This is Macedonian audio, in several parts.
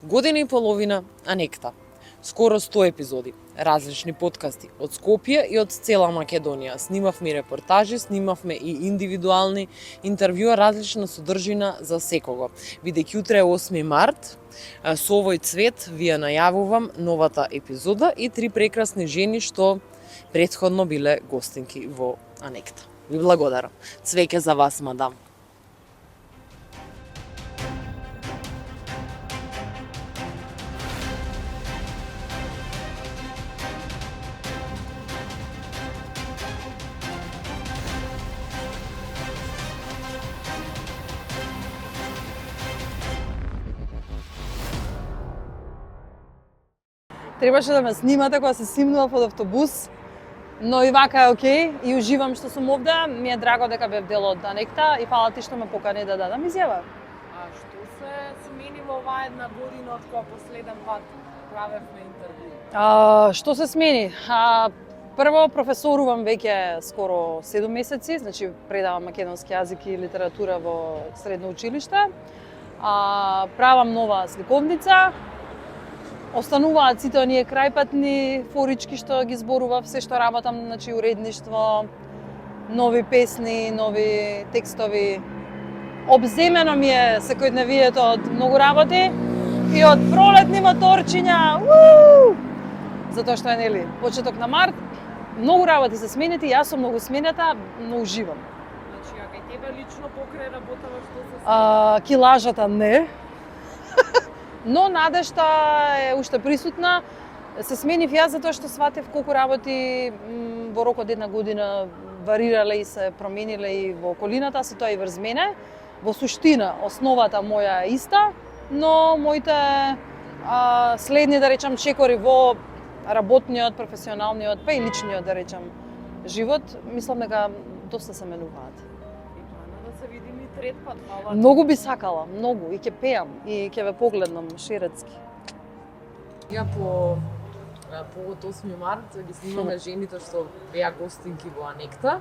Година и половина Анекта. Скоро 100 епизоди, различни подкасти од Скопје и од цела Македонија. Снимавме репортажи, снимавме и индивидуални интервјуа, различна содржина за секого. Бидејќи утре е 8 март, со овој цвет вие најавувам новата епизода и 3 прекрасни жени што претходно биле гостинки во Анекта. Ви благодарам. Цвеќе за вас, мадам. Требаше да ме снимате кога се симнував од автобус, но и вака е окей и уживам што сум овде. Ми е драго дека бев дел од Анекта и фала ти што ме покани да дадам изјава. А што се смени во оваа една година од кога последен пат правевме интервју? Што се смени? Прво, професорувам веќе скоро 7 месеци, значи предавам македонски јазик и литература во средно училиште. Правам нова сликовница. Остануваат сите оние крајпатни форички што ги зборував, се што работам, значи уредништво, нови песни, нови текстови. Обземено ми е секојдневието од многу работи и од пролетни моторчиња. Затоа што е нели почеток на март, многу работи се сменети, јас сум многу сменета, но уживам. Значи, а кај тебе лично покрај работава што се смени? Килажата не. Но надежта е уште присутна. Се сменив јас затоа што сватев колку работи во рок од една година варирале и се промениле и во околината, се тоа и врз мене. Во суштина, основата моја е иста, но моите следни, да речам, чекори во работниот, професионалниот, па и личниот, да речам, живот, мислам дека доста се менуваат. Да се видим и трет пат, мала. Многу би сакала, многу, и ќе пеам, и ќе ве погледнам шерецки. Ја по повод 8 март ги снимаме жените што беа гостинки во Анекта.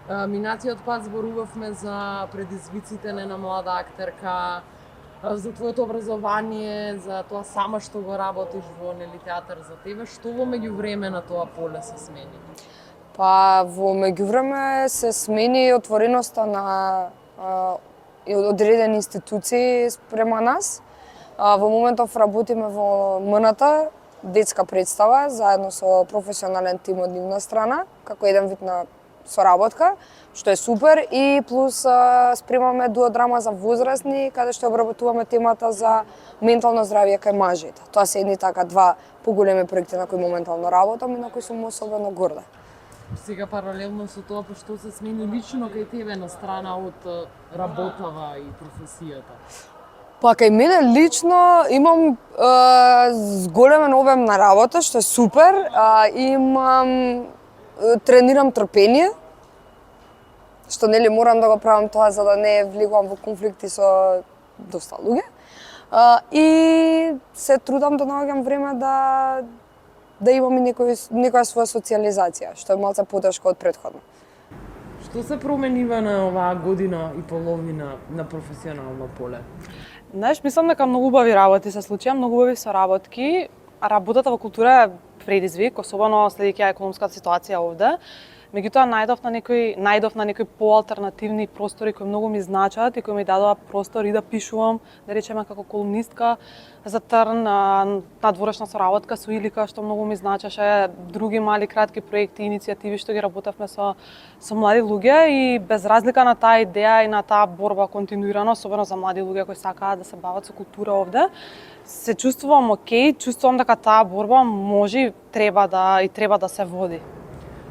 Минатиот пат зборувавме за предизвиците на млада актерка, за твоето образование, за тоа сама што го работиш во театар за тебе. Што во меѓувреме на тоа поле се смени? Па во меѓувреме се смени отвореноста на одредени институции спрема нас. Во моментов работиме во МНТ, детска представа, заедно со професионален тим од нивна страна, како еден вид на соработка, што е супер, и плюс спремаме дуодрама за возрастни, каде што обработуваме темата за ментално здравје кај мажите. Тоа се едни така два поголеми проекти на кои моментално работам и на кои сум особено горда. Сега паралелно со тоа, што се смени лично кај тебе на страна од работава и професијата? Па кај мене лично имам зголемен обем на работа, што е супер. Тренирам трпение, што нели морам да го правам тоа за да не влегувам во конфликти со доста луѓе. И се трудам да наоѓам време да имам и некоја своја социјализација, што е малце потешко од претходно. Што се променива на оваа година и половина на професионално поле? Знаеш, мислам дека многу убави работи се случија, многу убави соработки. Работата во култура е предизвик, особено следејќи економската ситуација овде. Меѓутоа најдов на некои поалтернативни простори кои многу ми значат и кои ми дадоа простор и да пишувам, да речеме како колумнистка за Трн, надворешна соработка со Илика што многу ми значеше, други мали кратки проекти, иницијативи што ги работевме со млади луѓе, и без разлика на таа идеја и на таа борба континуирано, особено за млади луѓе кои сакаат да се бават со култура овде, се чувствувам окей, чувствувам дека таа борба може треба да се води.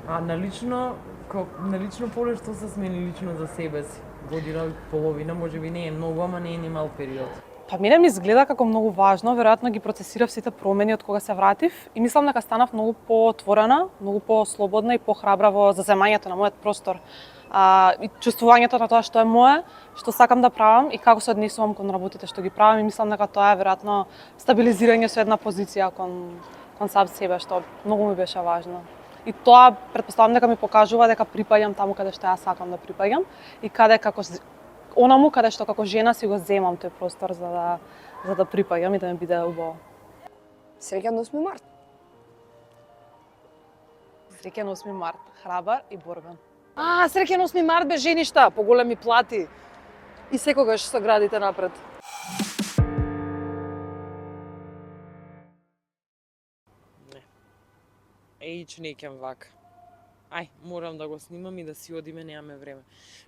А на лично поле што се смени лично за себе си? Година и половина, можеби не е многу, ама не е ни мал период. Па мене ми изгледа како многу важно, веројатно ги процесирав сите промени од кога се вратив и мислам дека станав многу поотворена, многу послободна и похрабра во заземањето на мојот простор. И чувствувањето на тоа што е мое, што сакам да правам и како се однесувам кон работите што ги правам, и мислам дека тоа е веројатно стабилизирање со една позиција кон сам себе, што многу ми беше важно. И тоа претпоставам дека ми покажува дека припаѓам таму каде што јас сакам да припаѓам и каде онаму каде што како жена си го земам тој простор за за да припаѓам и да ми биде убаво. Среќан 8 март. Среќен 8 март, храбар и борбен. Среќен 8 март бе женишта, поголеми плати. И секогаш со градите напред. Не. Еич, не ќам вака. Ај, морам да го снимам и да си одиме, немаме време.